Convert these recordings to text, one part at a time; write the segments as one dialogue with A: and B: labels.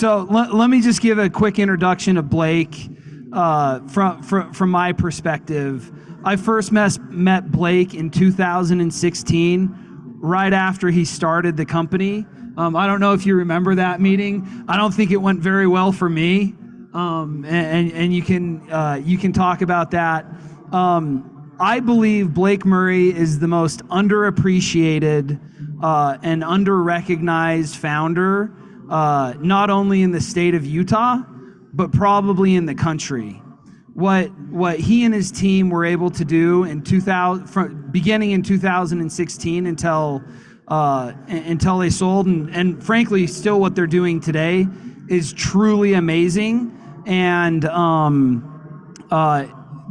A: So let me just give a quick introduction of Blake from my perspective. I first met Blake in 2016, right after he started the company. I don't know if you remember that meeting. I don't think it went very well for me, and you can talk about that. I believe Blake Murray is the most underappreciated and under-recognized founder, not only in the state of Utah, but probably in the country. What he and his team were able to do in beginning in 2016 until they sold, and frankly, still what they're doing today is truly amazing. And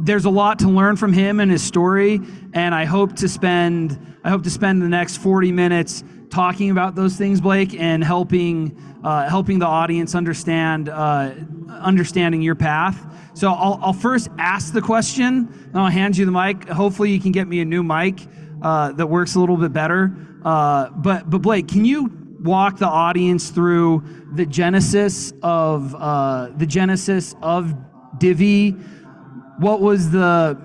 A: there's a lot to learn from him and his story, and I hope to spend the next 40 minutes talking about those things, Blake, and helping the audience understanding your path. So I'll first ask the question, and I'll hand you the mic. Hopefully you can get me a new mic that works a little bit better. But Blake, can you walk the audience through the genesis of Divvy? What was the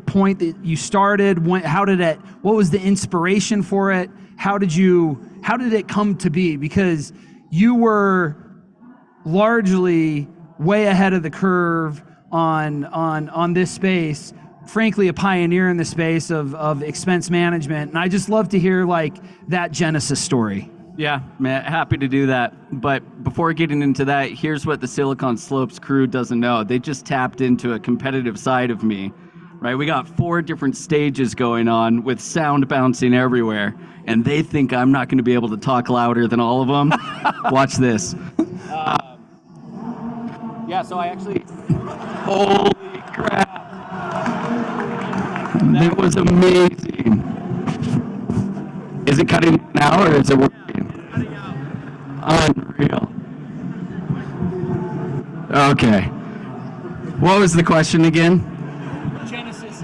A: point that you started? What was the inspiration for it? How did it come to be? Because you were largely way ahead of the curve on this space, frankly a pioneer in the space of expense management, and I just love to hear like that genesis story.
B: Yeah, man, happy to do that. But before getting into that, here's what the Silicon Slopes crew doesn't know. They just tapped into a competitive side of me, right? We got 4 different stages going on with sound bouncing everywhere, and they think I'm not going to be able to talk louder than all of them. Watch this. Yeah, so I actually... Holy crap. That was amazing. Is it cutting now, or is it working? Unreal. Okay. What was the question again?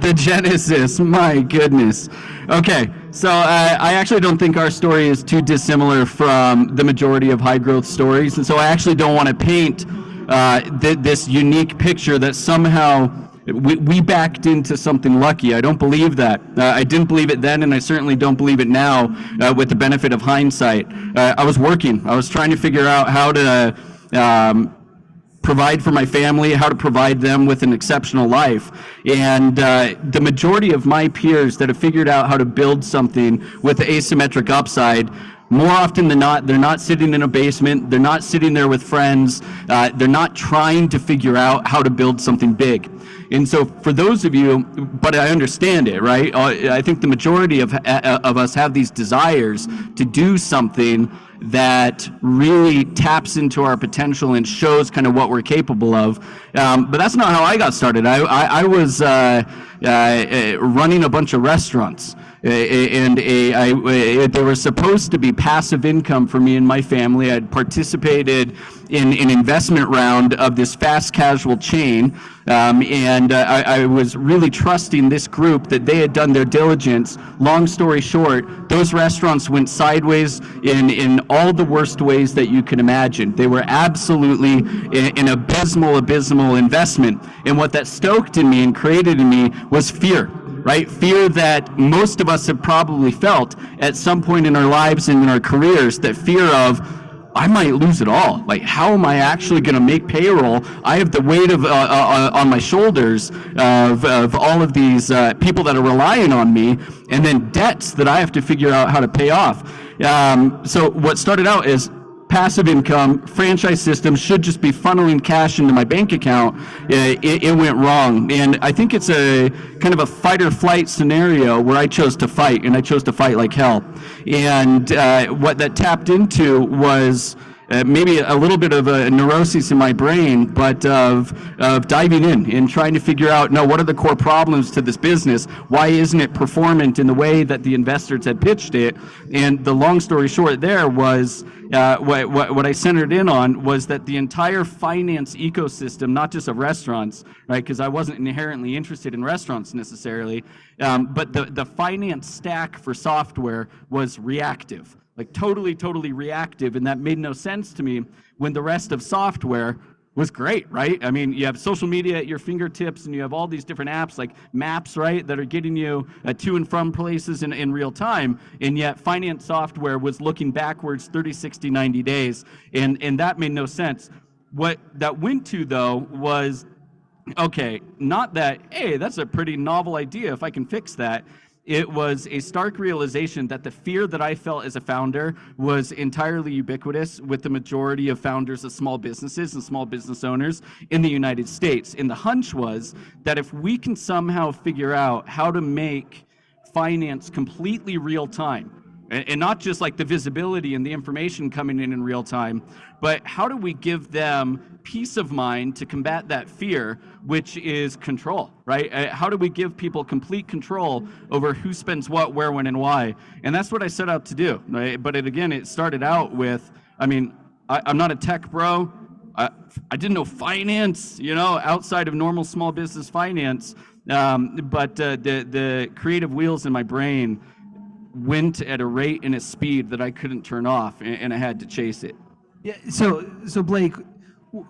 B: The genesis. My goodness. Okay. So I actually don't think our story is too dissimilar from the majority of high growth stories. And so I actually don't want to paint this unique picture that somehow we backed into something lucky. I don't believe that. I didn't believe it then, and I certainly don't believe it now with the benefit of hindsight. I was working. I was trying to figure out how to provide for my family, how to provide them with an exceptional life. And the majority of my peers that have figured out how to build something with asymmetric upside, more often than not, they're not sitting in a basement, they're not sitting there with friends, they're not trying to figure out how to build something big. And so for those of you, but I understand it, right? I think the majority of us have these desires to do something that really taps into our potential and shows kind of what we're capable of. But that's not how I got started. I was running a bunch of restaurants. And they were supposed to be passive income for me and my family. I'd participated in an investment round of this fast casual chain, and I was really trusting this group that they had done their diligence. Long story short, those restaurants went sideways in all the worst ways that you can imagine. They were absolutely an abysmal investment. And what that stoked in me and created in me was fear. Right? Fear that most of us have probably felt at some point in our lives and in our careers, that fear of, I might lose it all. Like, how am I actually going to make payroll? I have the weight of on my shoulders of all of these people that are relying on me, and then debts that I have to figure out how to pay off. So what started out as passive income, franchise system should just be funneling cash into my bank account, it went wrong. And I think it's a kind of a fight or flight scenario where I chose to fight, and I chose to fight like hell. And what that tapped into was maybe a little bit of a neurosis in my brain, but of diving in and trying to figure out, no, what are the core problems to this business? Why isn't it performant in the way that the investors had pitched it? And the long story short there was, what I centered in on was that the entire finance ecosystem, not just of restaurants, right, because I wasn't inherently interested in restaurants necessarily, but the finance stack for software was reactive. like totally reactive, and that made no sense to me when the rest of software was great, right? I mean, you have social media at your fingertips, and you have all these different apps like maps, right, that are getting you to and from places in real time, and yet finance software was looking backwards 30, 60, 90 days, and that made no sense. What that went to, though, was, okay, not that, hey, that's a pretty novel idea if I can fix that. It was a stark realization that the fear that I felt as a founder was entirely ubiquitous with the majority of founders of small businesses and small business owners in the United States. And the hunch was that if we can somehow figure out how to make finance completely real time, and not just like the visibility and the information coming in real time, but how do we give them peace of mind to combat that fear, which is control, right? How do we give people complete control over who spends what, where, when, and why? And that's what I set out to do, right? But it started out with, I mean, I'm not a tech bro. I didn't know finance, outside of normal small business finance, but the creative wheels in my brain went at a rate and a speed that I couldn't turn off, and I had to chase it.
A: Yeah. So Blake,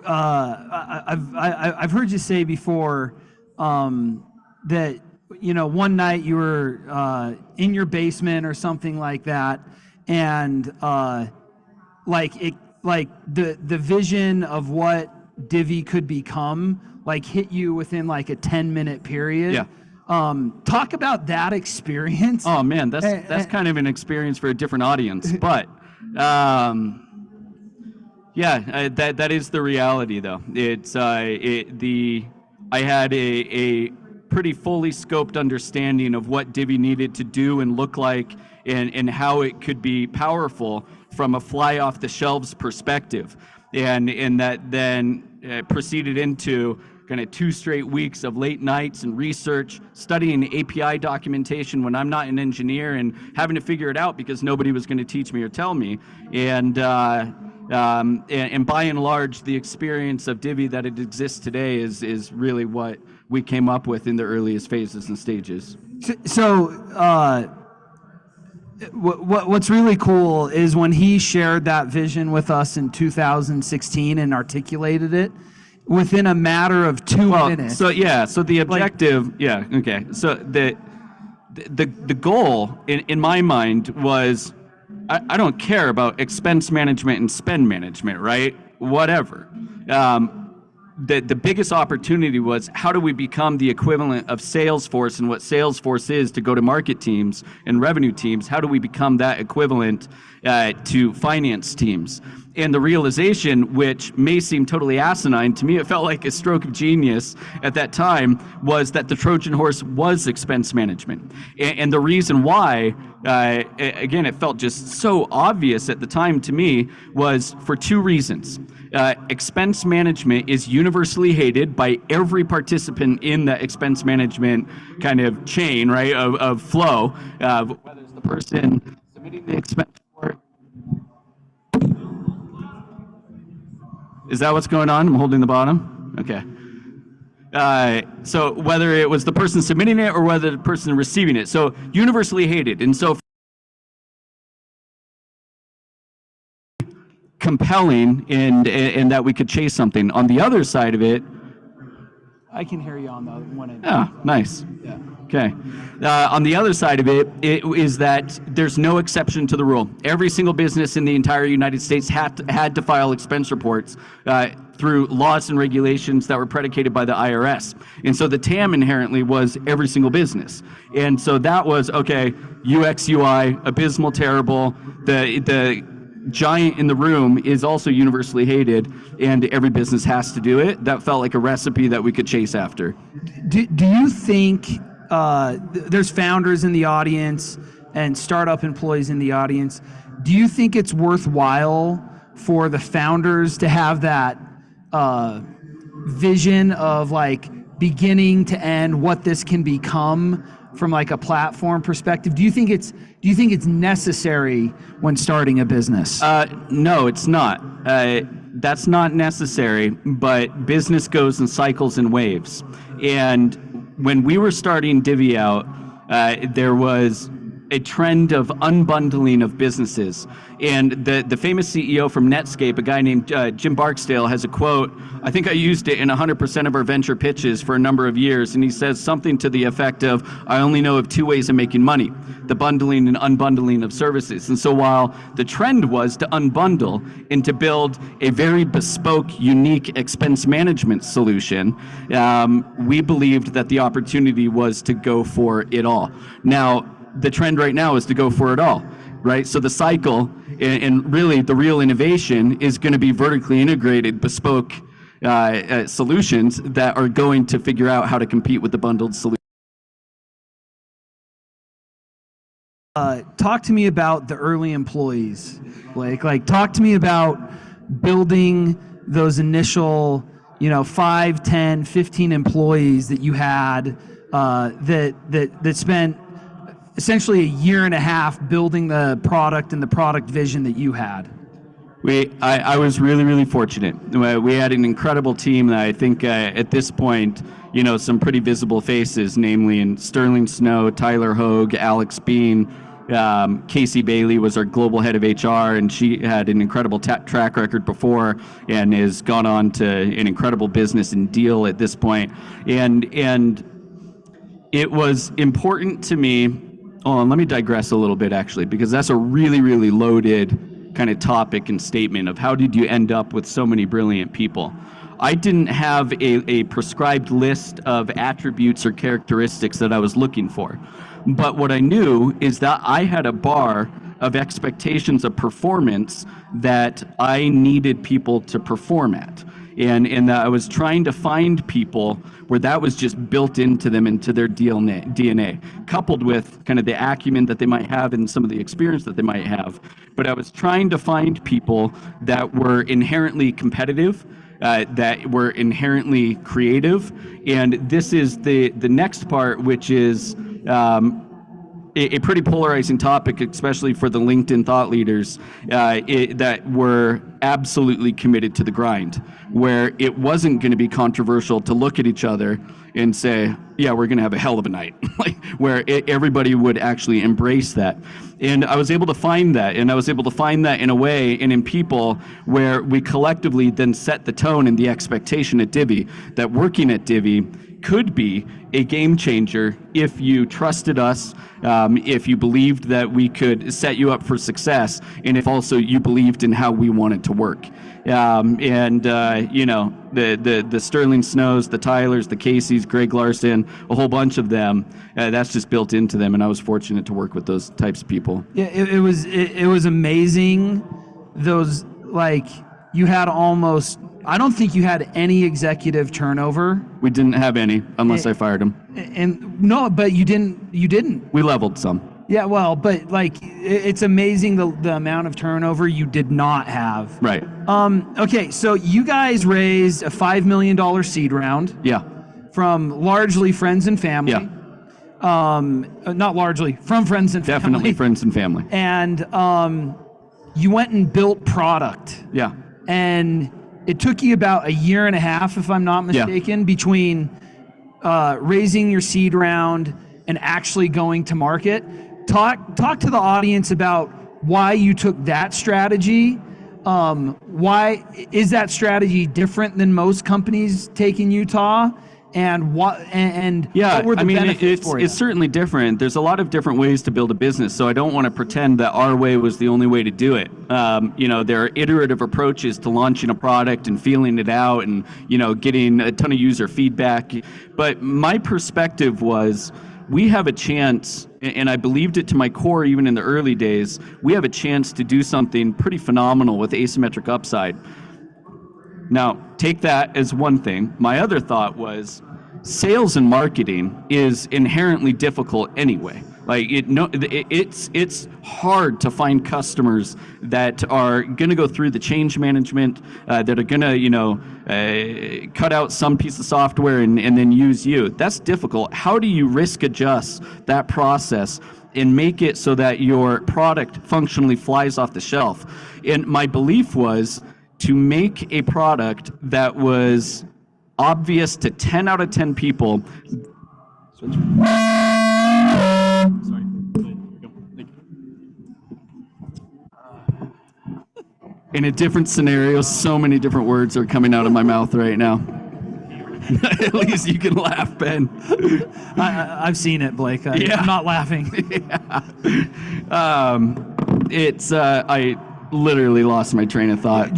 A: I've heard you say before that one night you were in your basement or something like that, and the vision of what Divvy could become hit you within a 10-minute period.
B: Yeah.
A: Talk about that experience.
B: Oh man, that's kind of an experience for a different audience, but that is the reality though. It's I had a pretty fully scoped understanding of what Divvy needed to do and look like, and how it could be powerful from a fly off the shelves perspective, and that then proceeded into kind of 2 straight weeks of late nights and research, studying API documentation when I'm not an engineer, and having to figure it out because nobody was going to teach me or tell me. And by and large, the experience of Divvy that it exists today is really what we came up with in the earliest phases and stages.
A: So what's really cool is when he shared that vision with us in 2016 and articulated it, within a matter of 2 minutes.
B: So the objective, So the goal in my mind was, I don't care about expense management and spend management, right? Whatever. The biggest opportunity was, how do we become the equivalent of Salesforce and what Salesforce is to go-to-market teams and revenue teams? How do we become that equivalent to finance teams? And the realization, which may seem totally asinine, to me it felt like a stroke of genius at that time, was that the Trojan horse was expense management. And the reason why, again, it felt just so obvious at the time to me, was for 2 reasons. Expense management is universally hated by every participant in the expense management kind of chain, right, of flow, whether it's the person submitting the expense report. Is that what's going on? I'm holding the bottom? Okay. So whether it was the person submitting it or whether the person receiving it. So universally hated. And so compelling and that we could chase something. On the other side of it,
A: I can hear you on the one end.
B: Oh, nice.
A: Yeah.
B: Okay. On the other side of it is that there's no exception to the rule. Every single business in the entire United States had to file expense reports through laws and regulations that were predicated by the IRS. And so the TAM inherently was every single business. And so that was, okay, UX, UI, abysmal, terrible. The giant in the room is also universally hated, and every business has to do it. That felt like a recipe that we could chase after.
A: Do you think there's founders in the audience and startup employees in the audience? Do you think it's worthwhile for the founders to have that vision of beginning to end what this can become from a platform perspective? Do you think it's necessary when starting a business?
B: No, it's not. That's not necessary, but business goes in cycles and waves. And when we were starting Divvy out, there was a trend of unbundling of businesses. And the famous CEO from Netscape, a guy named Jim Barksdale, has a quote. I think I used it in 100% of our venture pitches for a number of years. And he says something to the effect of, I only know of two ways of making money, the bundling and unbundling of services. And so while the trend was to unbundle and to build a very bespoke, unique expense management solution, we believed that the opportunity was to go for it all. Now, the trend right now is to go for it all, right? So the cycle and really the real innovation is going to be vertically integrated, bespoke solutions that are going to figure out how to compete with the bundled solution.
A: Talk to me about the early employees, Blake. Like, talk to me about building those initial, 5, 10, 15 employees that you had that spent essentially a year and a half building the product and the product vision that you had.
B: I was really, really fortunate. We had an incredible team that I think at this point, some pretty visible faces, namely in Sterling Snow, Tyler Hogue, Alex Bean, Casey Bailey was our global head of HR, and she had an incredible track record before and has gone on to an incredible business and deal at this point. And it was important to me. Oh, and let me digress a little bit, actually, because that's a really, really loaded kind of topic and statement of how did you end up with so many brilliant people. I didn't have a prescribed list of attributes or characteristics that I was looking for. But what I knew is that I had a bar of expectations of performance that I needed people to perform at. And I was trying to find people where that was just built into them, into their DNA, coupled with kind of the acumen that they might have and some of the experience that they might have. But I was trying to find people that were inherently competitive, that were inherently creative. And this is the next part, which is a pretty polarizing topic, especially for the LinkedIn thought leaders that were absolutely committed to the grind, where it wasn't going to be controversial to look at each other and say, yeah, we're going to have a hell of a night, where everybody would actually embrace that. And I was able to find that, and I was able to find that in a way and in people where we collectively then set the tone and the expectation at Divvy that working at Divvy could be a game changer if you trusted us, if you believed that we could set you up for success, and if also you believed in how we wanted to work. The Sterling Snows, the Tylers, the Caseys, Greg Larson, a whole bunch of them, that's just built into them, and I was fortunate to work with those types of people.
A: Yeah, it was amazing. Those, you had almost, I don't think you had any executive turnover.
B: We didn't have any, unless I fired them.
A: And no, but you didn't.
B: We leveled some.
A: Yeah, well, but it's amazing the amount of turnover you did not have.
B: Right.
A: Okay, so you guys raised a $5 million seed round.
B: Yeah.
A: From largely friends and family.
B: Yeah.
A: Not largely, from friends and family.
B: Definitely friends and family.
A: And you went and built product.
B: Yeah.
A: And it took you about a year and a half, if I'm not mistaken, between raising your seed round and actually going to market. Talk to the audience about why you took that strategy. Why is that strategy different than most companies take in Utah? And what were the benefits for you?
B: It's certainly different. There's a lot of different ways to build a business, so I don't want to pretend that our way was the only way to do it. There are iterative approaches to launching a product and feeling it out and, getting a ton of user feedback. But my perspective was, we have a chance, and I believed it to my core even in the early days, we have a chance to do something pretty phenomenal with asymmetric upside. Now, take that as one thing. My other thought was, sales and marketing is inherently difficult anyway. It's hard to find customers that are going to go through the change management, that are going to, cut out some piece of software and then use you. That's difficult. How do you risk adjust that process and make it so that your product functionally flies off the shelf? And my belief was to make a product that was obvious to 10 out of 10 people. In a different scenario, so many different words are coming out of my mouth right now. At least you can laugh, Ben.
A: I've seen it, Blake.
B: Yeah.
A: I'm not laughing.
B: I literally lost my train of thought.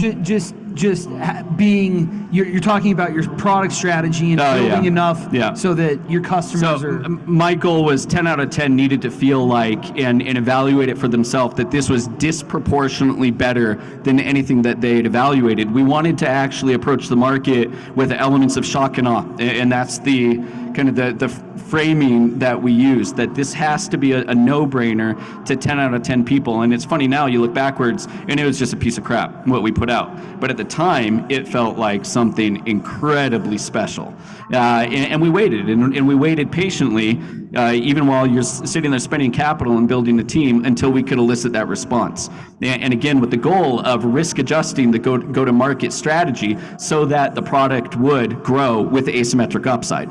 A: Being you're talking about your product strategy and building enough so that your customers are.
B: My goal was 10 out of 10 needed to feel like and evaluate it for themselves that this was disproportionately better than anything that they had evaluated. We wanted to actually approach the market with elements of shock and awe, and that's the kind of the framing that we use, that this has to be a no-brainer to 10 out of 10 people. And it's funny now, you look backwards, and it was just a piece of crap, what we put out. But at the time, it felt like something incredibly special. And we waited, and we waited patiently, even while you're sitting there spending capital and building a team, until we could elicit that response. And again, with the goal of risk adjusting the go-to-market strategy so that the product would grow with asymmetric upside.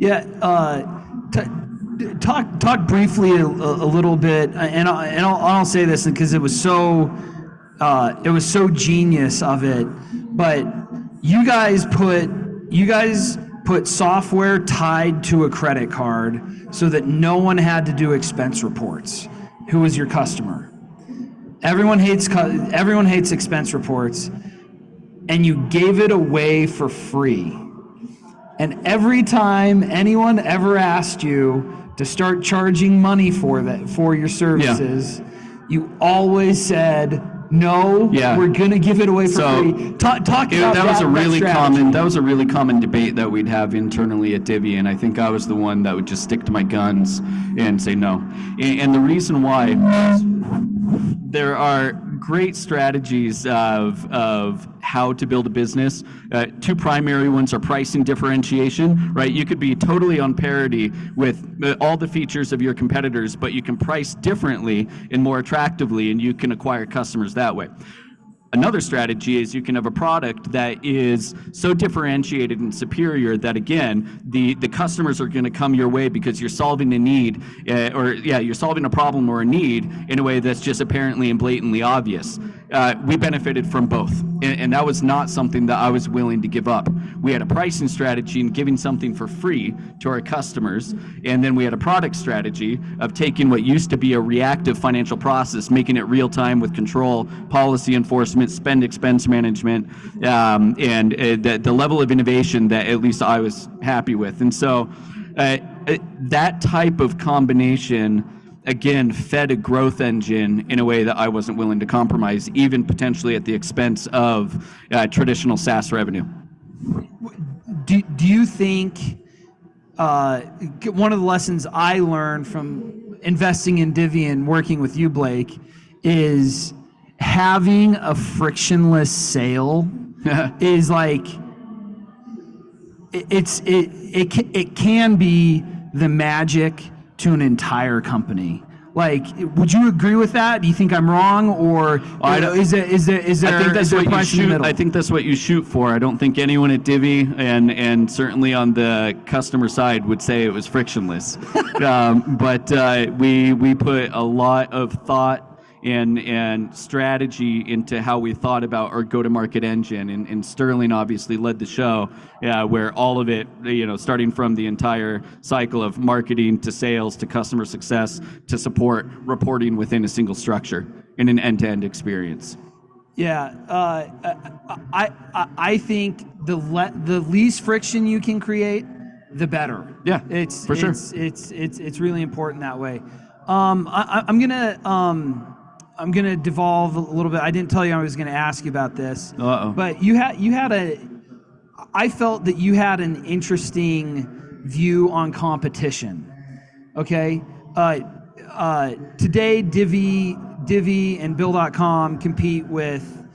A: Yeah, talk briefly a little bit, and I'll say this because it was so genius of it. But you guys put software tied to a credit card so that no one had to do expense reports. Who was your customer? Everyone hates expense reports, and you gave it away for free. And every time anyone ever asked you to start charging money for your services, you always said, no, we're going to give it away for free. Talk about that.
B: That was a really common debate that we'd have internally at Divvy, and I think I was the one that would just stick to my guns and say no. And the reason why is there are great strategies of how to build a business. Two primary ones are pricing differentiation, right? You could be totally on parity with all the features of your competitors, but you can price differently and more attractively, and you can acquire customers that way. Another strategy is you can have a product that is so differentiated and superior that, again, the customers are going to come your way because you're solving a need, you're solving a problem or a need in a way that's just apparently and blatantly obvious. We benefited from both, and that was not something that I was willing to give up. We had a pricing strategy and giving something for free to our customers, and then we had a product strategy of taking what used to be a reactive financial process, making it real time with control, policy enforcement, spend expense management, and the level of innovation that at least I was happy with. And so that type of combination, again, fed a growth engine in a way that I wasn't willing to compromise, even potentially at the expense of traditional SaaS revenue.
A: Do you think one of the lessons I learned from investing in Divvy and working with you, Blake, is having a frictionless sale is like it can be the magic to an entire company. Like, would you agree with that? Do you think I'm wrong, or is there a price in the middle?
B: I think that's what you shoot for. I don't think anyone at Divvy and certainly on the customer side would say it was frictionless. But we put a lot of thought and strategy into how we thought about our go-to-market engine, and Sterling obviously led the show, where all of it, starting from the entire cycle of marketing to sales to customer success to support reporting within a single structure in an end-to-end experience.
A: Yeah, I think the least friction you can create, the better.
B: Yeah, for sure.
A: It's really important that way. I'm gonna devolve a little bit. I didn't tell you I was gonna ask you about this. But I felt that you had an interesting view on competition. Okay, today Divvy and Bill.com compete with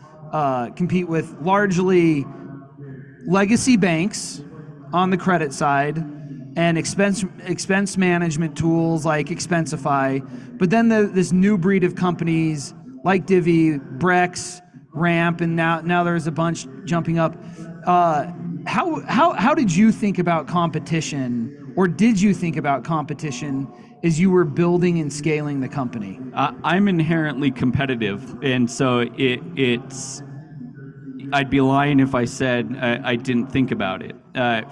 A: largely legacy banks on the credit side and expense management tools like Expensify, but then this new breed of companies like Divvy, Brex, Ramp, and now there's a bunch jumping up. How did you think about competition, or did you think about competition as you were building and scaling the company?
B: I'm inherently competitive, and so it's. I'd be lying if I said I didn't think about it.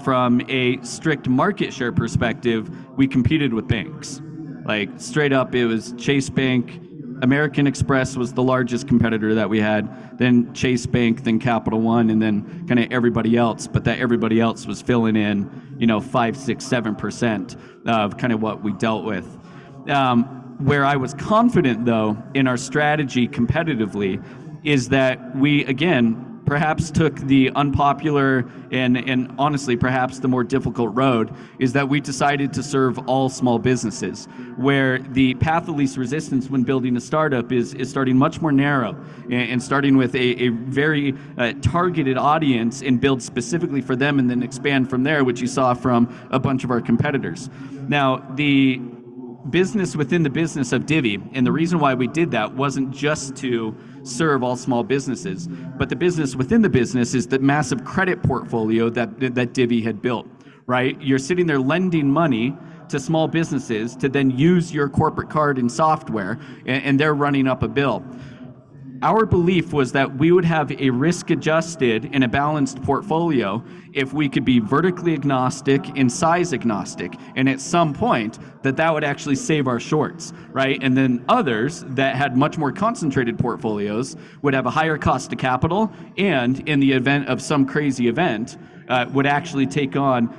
B: From a strict market share perspective, we competed with banks. Like straight up, it was Chase Bank. American Express was the largest competitor that we had, then Chase Bank, then Capital One, and then kind of everybody else. But that everybody else was filling in, 5, 6, 7% of kind of what we dealt with. Where I was confident, though, in our strategy competitively is that we, again, perhaps took the unpopular and honestly perhaps the more difficult road, is that we decided to serve all small businesses, where the path of least resistance when building a startup is starting much more narrow and starting with a very targeted audience and build specifically for them and then expand from there, which you saw from a bunch of our competitors. Now, the business within the business of Divvy, and the reason why we did that wasn't just to serve all small businesses, but the business within the business is the massive credit portfolio that Divvy had built, right? You're sitting there lending money to small businesses to then use your corporate card and software, and they're running up a bill. Our belief was that we would have a risk-adjusted and a balanced portfolio if we could be vertically agnostic and size agnostic, and at some point that would actually save our shorts, right? And then others that had much more concentrated portfolios would have a higher cost of capital, and in the event of some crazy event, would actually take on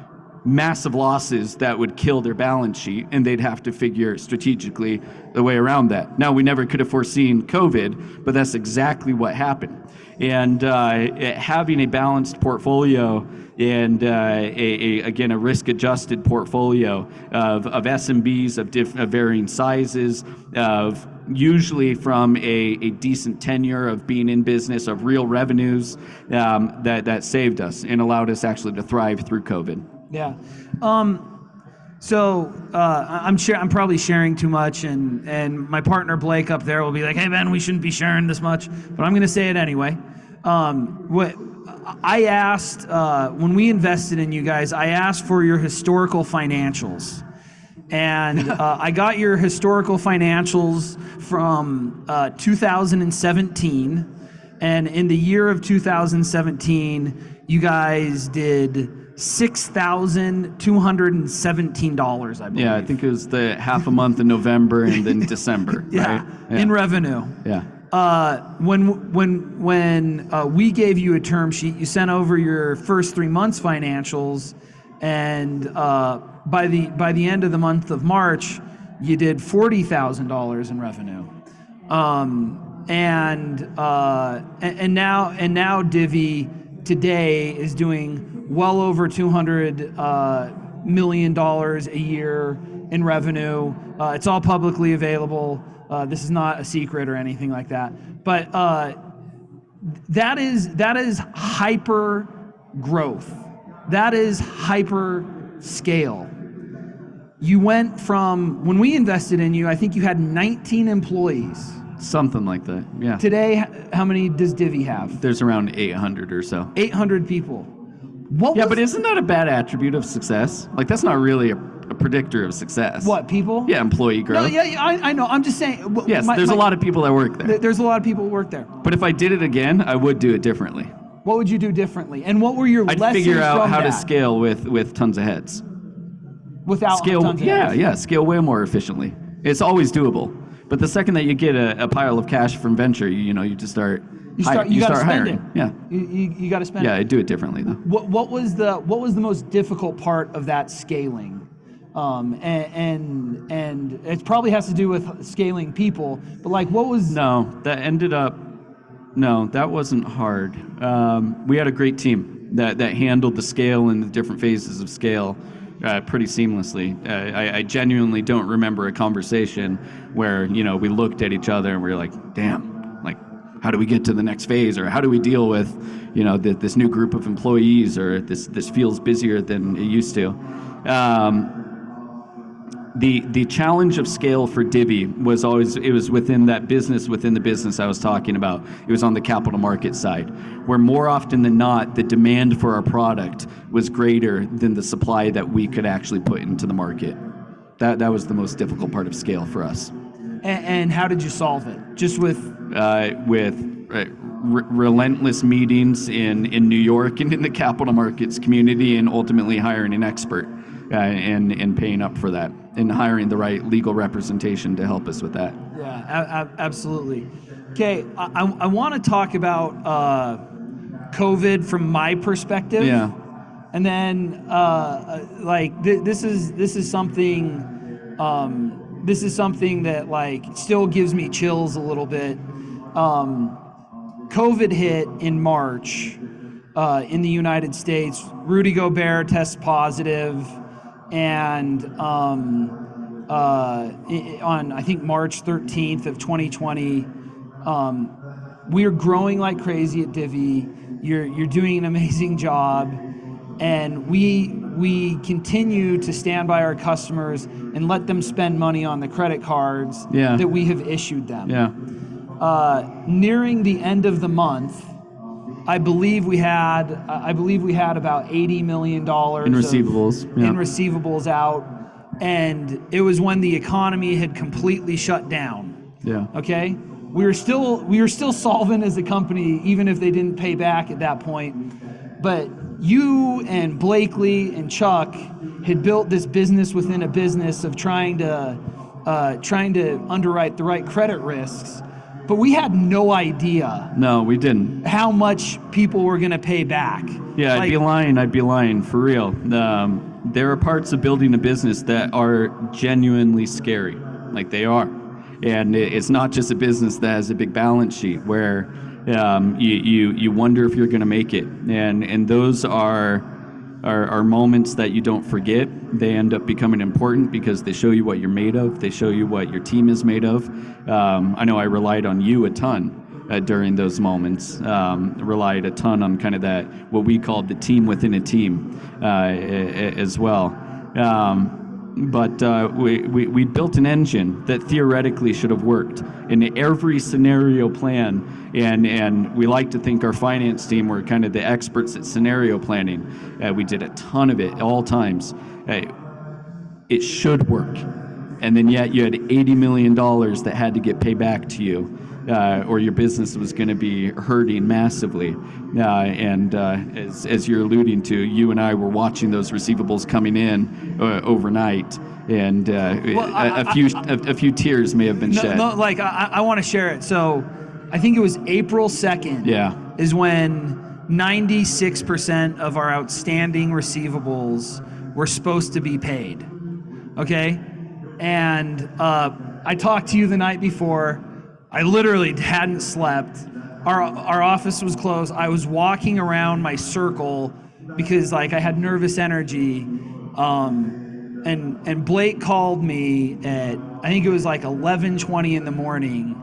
B: massive losses that would kill their balance sheet, and they'd have to figure strategically the way around that. Now, we never could have foreseen COVID, but that's exactly what happened. And having a balanced portfolio and again a risk-adjusted portfolio of SMBs of varying sizes, of usually from a decent tenure of being in business, of real revenues, that saved us and allowed us actually to thrive through COVID.
A: Yeah. So I'm probably sharing too much, and my partner Blake up there will be like, "Hey Ben, we shouldn't be sharing this much," but I'm going to say it anyway. What I asked when we invested in you guys, I asked for your historical financials, and I got your historical financials from 2017, and in the year of 2017, you guys did $6,217, I believe.
B: Yeah, I think it was the half a month in November and then December,
A: yeah,
B: right? Yeah.
A: In revenue.
B: Yeah.
A: When we gave you a term sheet, you sent over your first 3 months financials, and by the end of the month of March, you did $40,000 in revenue. And now Divvy today is doing well over $200 million a year in revenue. It's all publicly available. This is not a secret or anything like that. But that is hyper growth. That is hyper scale. You went from, when we invested in you, I think you had 19 employees.
B: Something like that, yeah.
A: Today, how many does Divvy have?
B: There's around 800 or so.
A: 800 people.
B: But isn't that a bad attribute of success? Like, that's not really a predictor of success.
A: What, people?
B: Yeah, employee growth.
A: No, yeah, I know. I'm just saying.
B: Yes, there's a lot of people that work there.
A: There's a lot of people who work there.
B: But if I did it again, I would do it differently.
A: What would you do differently? And what were your lessons from that?
B: I'd figure out how to scale with tons of heads.
A: Without tons of heads?
B: Yeah, scale way more efficiently. It's always doable. But the second that you get a pile of cash from venture, you just start hiring. Yeah.
A: You got to spend it.
B: Yeah, I do it differently though.
A: What was the most difficult part of that scaling? And it probably has to do with scaling people, but like what was?
B: No, that wasn't hard. We had a great team that handled the scale and the different phases of scale pretty seamlessly. I genuinely don't remember a conversation where we looked at each other and we were like, damn, like how do we get to the next phase, or how do we deal with this new group of employees, or this feels busier than it used to. The challenge of scale for Divvy was always, it was within the business I was talking about. It was on the capital market side, where more often than not, the demand for our product was greater than the supply that we could actually put into the market. That was the most difficult part of scale for us.
A: And how did you solve it? Just with
B: relentless meetings in New York and in the capital markets community, and ultimately hiring an expert and paying up for that, and hiring the right legal representation to help us with that.
A: Yeah, absolutely. Okay, I want to talk about COVID from my perspective.
B: Yeah.
A: And then this is something that like still gives me chills a little bit. COVID hit in March in the United States. Rudy Gobert tests positive, and on I think March 13th of 2020, we are growing like crazy at Divvy. You're doing an amazing job, and we continue to stand by our customers and let them spend money on the credit cards that we have issued them.
B: Yeah.
A: Nearing the end of the month, I believe we had about $80 million
B: In receivables.
A: in receivables out, and it was when the economy had completely shut down.
B: Yeah.
A: Okay, we were still solvent as a company, even if they didn't pay back at that point. But you and Blakely and Chuck had built this business within a business of trying to underwrite the right credit risks. But we had no idea.
B: No, we didn't.
A: How much people were going to pay back.
B: Yeah, I'd be lying, for real. There are parts of building a business that are genuinely scary, like they are. And it's not just a business that has a big balance sheet where you wonder if you're going to make it. And those are moments that you don't forget. They end up becoming important because they show you what you're made of. They show you what your team is made of. I know I relied on you a ton during those moments. Relied a ton on kind of that, what we called the team within a team as well. But we built an engine that theoretically should have worked in every scenario plan, and we like to think our finance team were kind of the experts at scenario planning. We did a ton of it at all times. It should work, and then yet you had $80 million that had to get paid back to you, or your business was going to be hurting massively. And as you're alluding to, you and I were watching those receivables coming in overnight, and a few tears may have been shed.
A: No, like I want to share it. So I think it was April 2nd.
B: Yeah.
A: Is when 96% of our outstanding receivables were supposed to be paid. Okay, and I talked to you the night before. I literally hadn't slept. Our office was closed. I was walking around my circle because like I had nervous energy. And Blake called me at, I think it was like 11:20 in the morning,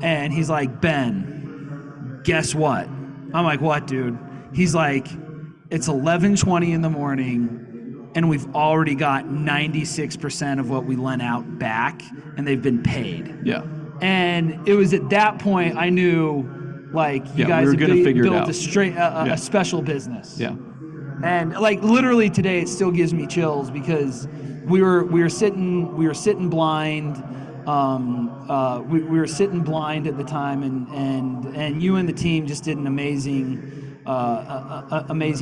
A: and he's like, "Ben, guess what?" I'm like, "What, dude?" He's like, "It's 11:20 in the morning, and we've already got 96% of what we lent out back, and they've been paid."
B: Yeah.
A: And it was at that point I knew, like, you guys
B: we were
A: had
B: figure it
A: built
B: out.
A: a special business.
B: Yeah.
A: And like literally today, it still gives me chills because we were sitting blind. We were sitting blind at the time, and you and the team just did an amazing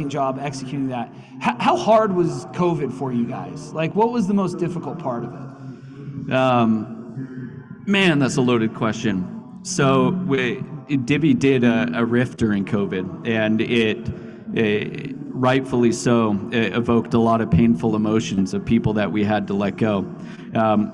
A: job executing that. How hard was COVID for you guys? Like, what was the most difficult part of it?
B: Man, that's a loaded question. So Divvy did a riff during COVID, and it rightfully so evoked a lot of painful emotions of people that we had to let go.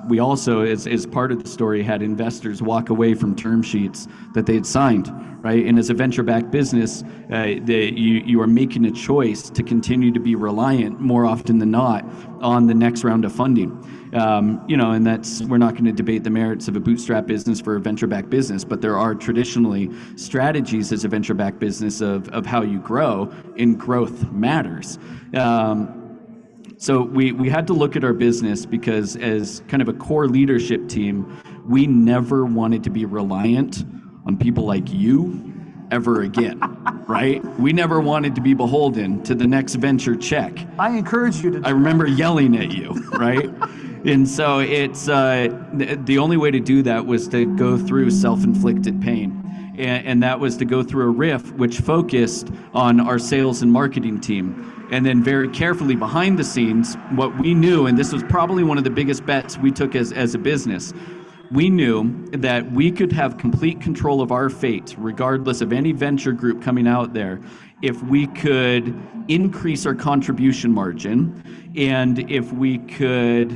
B: We also, as part of the story, had investors walk away from term sheets that they had signed, right? And as a venture-backed business, you are making a choice to continue to be reliant more often than not on the next round of funding. And we're not going to debate the merits of a bootstrap business for a venture-backed business, but there are traditionally strategies as a venture-backed business of how you grow, and growth matters. So we had to look at our business because as kind of a core leadership team, we never wanted to be reliant on people like you ever again, right? We never wanted to be beholden to the next venture check.
A: I encourage you to.
B: I remember yelling at you, right? And so it's the only way to do that was to go through self-inflicted pain. And that was to go through a RIF, which focused on our sales and marketing team. And then very carefully behind the scenes, what we knew, and this was probably one of the biggest bets we took as a business, we knew that we could have complete control of our fate, regardless of any venture group coming out there, if we could increase our contribution margin and if we could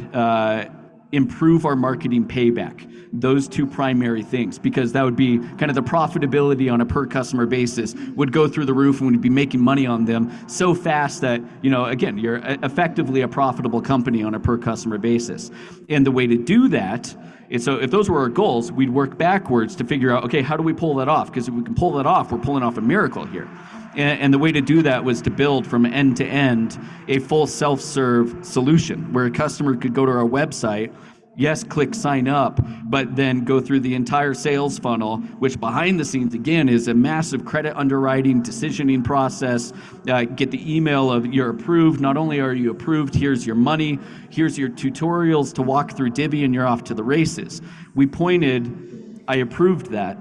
B: improve our marketing payback. Those two primary things, because that would be kind of the profitability on a per customer basis would go through the roof, and we'd be making money on them so fast that, again, you're effectively a profitable company on a per customer basis. And the way to do that is, so if those were our goals, we'd work backwards to figure out, okay, how do we pull that off? Because if we can pull that off, we're pulling off a miracle here. And the way to do that was to build from end to end a full self-serve solution where a customer could go to our website, yes, click sign up, but then go through the entire sales funnel, which behind the scenes, again, is a massive credit underwriting, decisioning process. Get the email of you're approved. Not only are you approved, here's your money, here's your tutorials to walk through Divvy, and you're off to the races. I approved that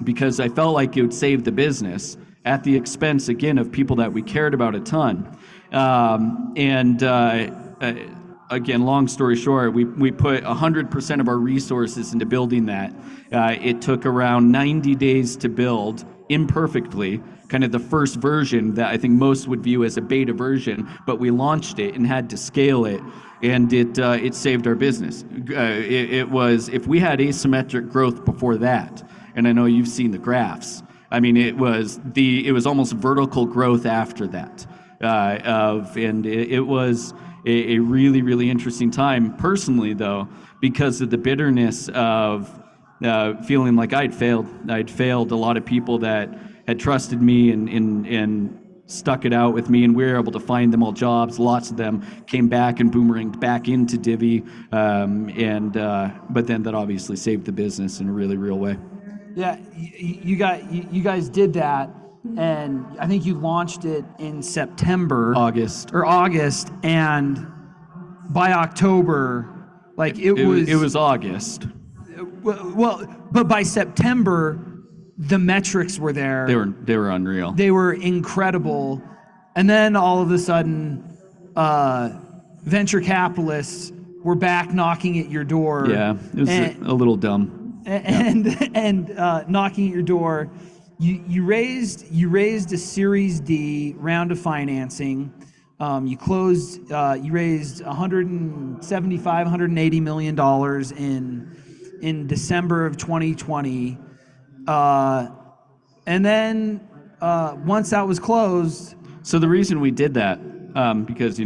B: because I felt like it would save the business at the expense, again, of people that we cared about a ton. Again, long story short, we put 100% of our resources into building that. It took around 90 days to build, imperfectly, kind of the first version that I think most would view as a beta version, but we launched it and had to scale it, and it saved our business. It was, if we had asymmetric growth before that, and I know you've seen the graphs, I mean, it was almost vertical growth after that, it was a really, really interesting time personally, though, because of the bitterness of feeling like I'd failed. I'd failed a lot of people that had trusted me and stuck it out with me, and we were able to find them all jobs. Lots of them came back and boomeranged back into Divvy, but then that obviously saved the business in a really real way.
A: Yeah, you guys did that, and I think you launched it in August, and by October, it was August. Well, but by September, the metrics were there.
B: They were unreal.
A: They were incredible, and then all of a sudden, venture capitalists were back knocking at your door.
B: Yeah, it was a little dumb.
A: And knocking at your door. You raised a Series D round of financing. You raised $180 million in December of 2020. And then once that was closed.
B: So the reason we did that, because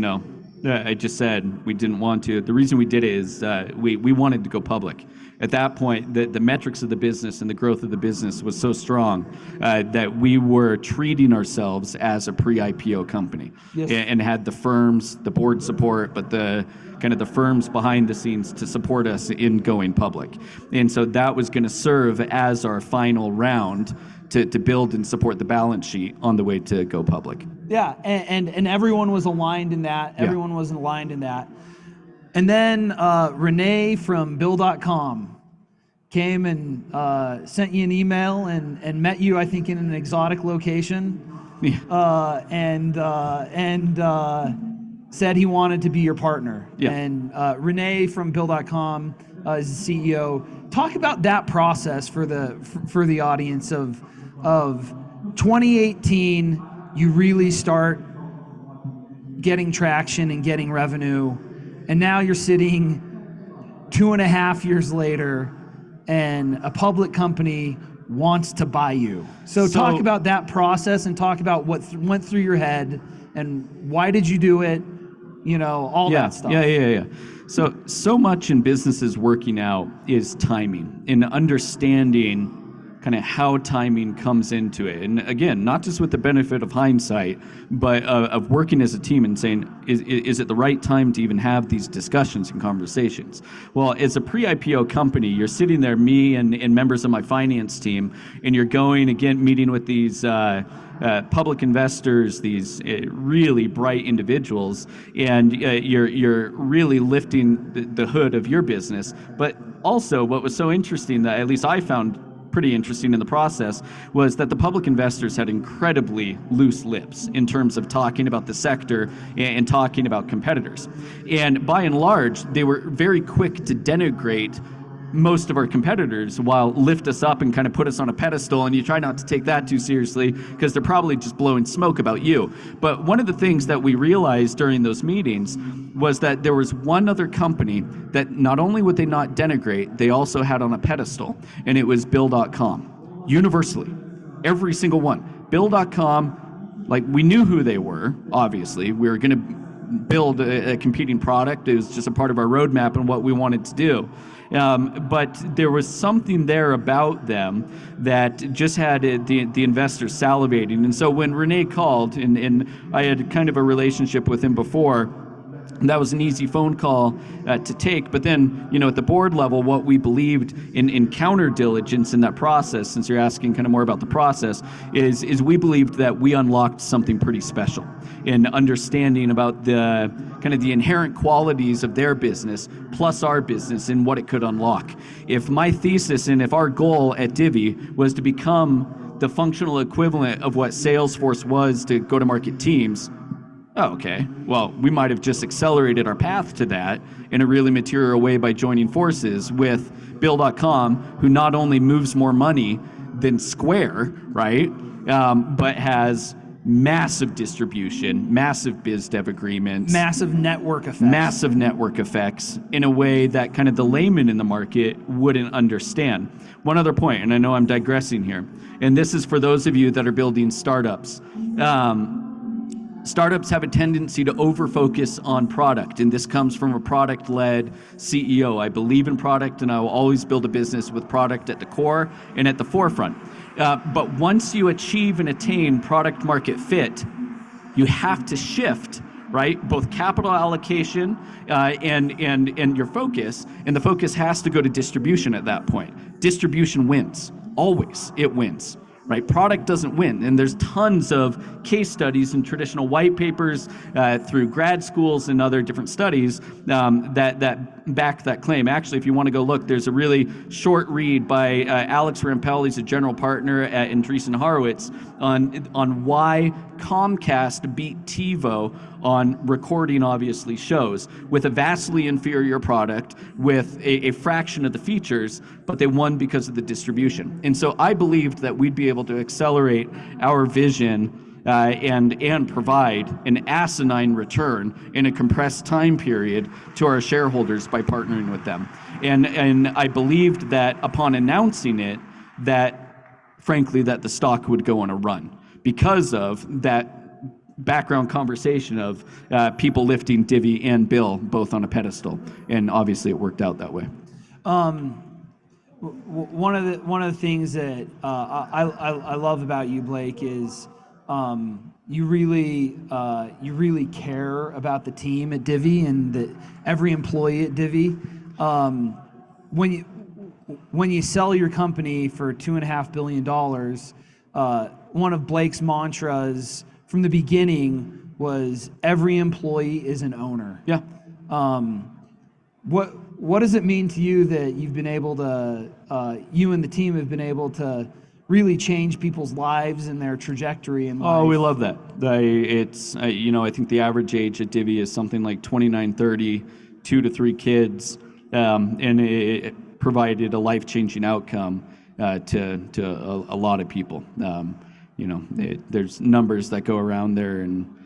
B: I just said we didn't want to. The reason we did it is we wanted to go public. At that point, the metrics of the business and the growth of the business was so strong that we were treating ourselves as a pre-IPO company.
A: Yes.
B: And had the firms, the board support, but the kind of the firms behind the scenes to support us in going public. And so that was going to serve as our final round to build and support the balance sheet on the way to go public.
A: Yeah, and everyone was aligned in that. Everyone was aligned in that. And then Renee from Bill.com came and sent you an email and met you, I think, in an exotic location.
B: Yeah.
A: And said he wanted to be your partner.
B: Yeah.
A: And Renee from Bill.com is the CEO. Talk about that process for the audience of 2018. You really start getting traction and getting revenue. And now you're sitting 2.5 years later, and a public company wants to buy you. So talk about that process and talk about what went through your head and why did you do it, all that stuff.
B: Yeah. So much in businesses working out is timing and understanding kind of how timing comes into it. And again, not just with the benefit of hindsight, but of working as a team and saying, is it the right time to even have these discussions and conversations? Well, as a pre-IPO company, you're sitting there, me and members of my finance team, and you're going, again, meeting with these public investors, these really bright individuals, and you're really lifting the hood of your business. But also, what was so interesting that at least I found pretty interesting in the process was that the public investors had incredibly loose lips in terms of talking about the sector and talking about competitors. And by and large, they were very quick to denigrate most of our competitors while lift us up and kind of put us on a pedestal, and you try not to take that too seriously because they're probably just blowing smoke about you. But one of the things that we realized during those meetings was that there was one other company that not only would they not denigrate, they also had on a pedestal, and it was Bill.com. Universally, every single one. Bill.com, like, we knew who they were, obviously. We were going to build a competing product. It was just a part of our roadmap and what we wanted to do. But there was something there about them that just had the investors salivating. And so when Renee called, and I had kind of a relationship with him before, that was an easy phone call to take. But then, at the board level, what we believed in counter diligence in that process, since you're asking kind of more about the process, is we believed that we unlocked something pretty special in understanding about the kind of the inherent qualities of their business plus our business and what it could unlock. If my thesis and if our goal at Divvy was to become the functional equivalent of what Salesforce was to go-to-market teams, oh, okay. Well, we might have just accelerated our path to that in a really material way by joining forces with Bill.com, who not only moves more money than Square, right, but has massive distribution, massive biz dev agreements,
A: Massive network effects
B: in a way that kind of the layman in the market wouldn't understand. One other point, and I know I'm digressing here, and this is for those of you that are building startups. Startups have a tendency to over-focus on product, and this comes from a product-led CEO. I believe in product, and I will always build a business with product at the core and at the forefront. But once you achieve and attain product market fit, you have to shift, right? Both capital allocation and your focus, and the focus has to go to distribution at that point. Distribution wins. Always, it wins. Right? Product doesn't win. And there's tons of case studies and traditional white papers through grad schools and other different studies that back that claim. Actually, if you want to go look, there's a really short read by Alex Rampell. He's a general partner at Andreessen Horowitz on why Comcast beat TiVo on recording, obviously, shows with a vastly inferior product with a fraction of the features, but they won because of the distribution. And so I believed that we'd be able to accelerate our vision and provide an asinine return in a compressed time period to our shareholders by partnering with them. And I believed that upon announcing it, that frankly, that the stock would go on a run because of that background conversation of people lifting Divvy and Bill both on a pedestal. And obviously it worked out that way.
A: One of the things that I love about you, Blake, is you really care about the team at Divvy and every employee at Divvy. When you sell your company for $2.5 billion, one of Blake's mantras from the beginning was every employee is an owner.
B: Yeah.
A: What does it mean to you that you've been able to, you and the team have been able to really change people's lives and their trajectory in life?
B: Oh, we love that. I think the average age at Divvy is something like 29, 30, 2 to 3 kids, and it provided a life-changing outcome to a lot of people. There's numbers that go around there, and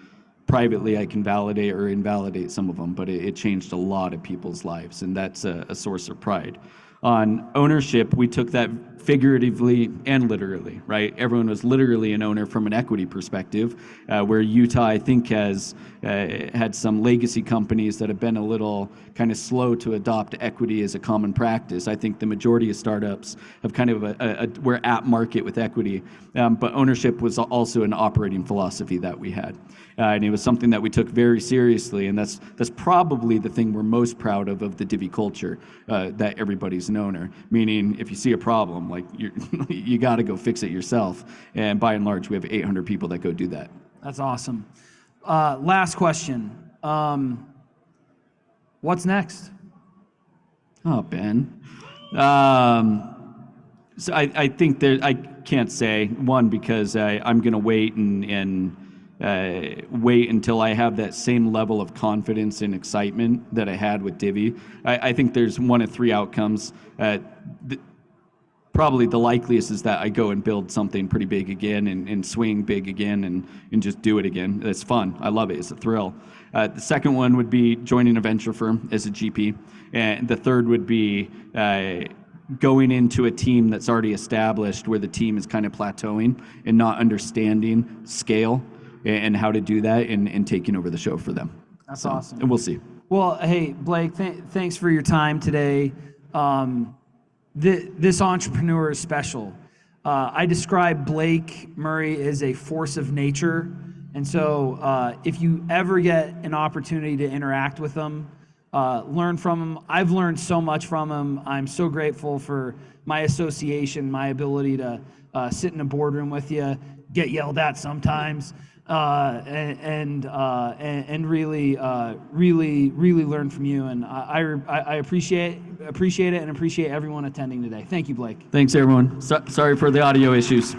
B: privately I can validate or invalidate some of them, but it changed a lot of people's lives, and that's a source of pride. On ownership, we took that figuratively and literally, right? Everyone was literally an owner from an equity perspective, where Utah, I think, has had some legacy companies that have been a little kind of slow to adopt equity as a common practice. I think the majority of startups have kind of we're at market with equity, but ownership was also an operating philosophy that we had. And it was something that we took very seriously, and that's probably the thing we're most proud of the Divvy culture, that everybody's an owner. Meaning, if you see a problem, like you got to go fix it yourself. And by and large, we have 800 people that go do that.
A: That's awesome. Last question. What's next?
B: Oh, Ben. So I think I can't say, one, because I'm going to wait and wait until I have that same level of confidence and excitement that I had with Divvy. I think there's one of three outcomes. Probably the likeliest is that I go and build something pretty big again and swing big again and just do it again. It's fun. I love it. It's a thrill. The second one would be joining a venture firm as a GP. And the third would be going into a team that's already established, where the team is kind of plateauing and not understanding scale and how to do that, and taking over the show for them.
A: That's awesome.
B: And we'll see.
A: Well, hey, Blake, thanks for your time today. This entrepreneur is special. I describe Blake Murray as a force of nature. And so if you ever get an opportunity to interact with him, learn from him. I've learned so much from him. I'm so grateful for my association, my ability to sit in a boardroom with you, get yelled at sometimes, and really learn from you. And I appreciate it and appreciate everyone attending today. Thank you, Blake.
B: Thanks, everyone. Sorry for the audio issues.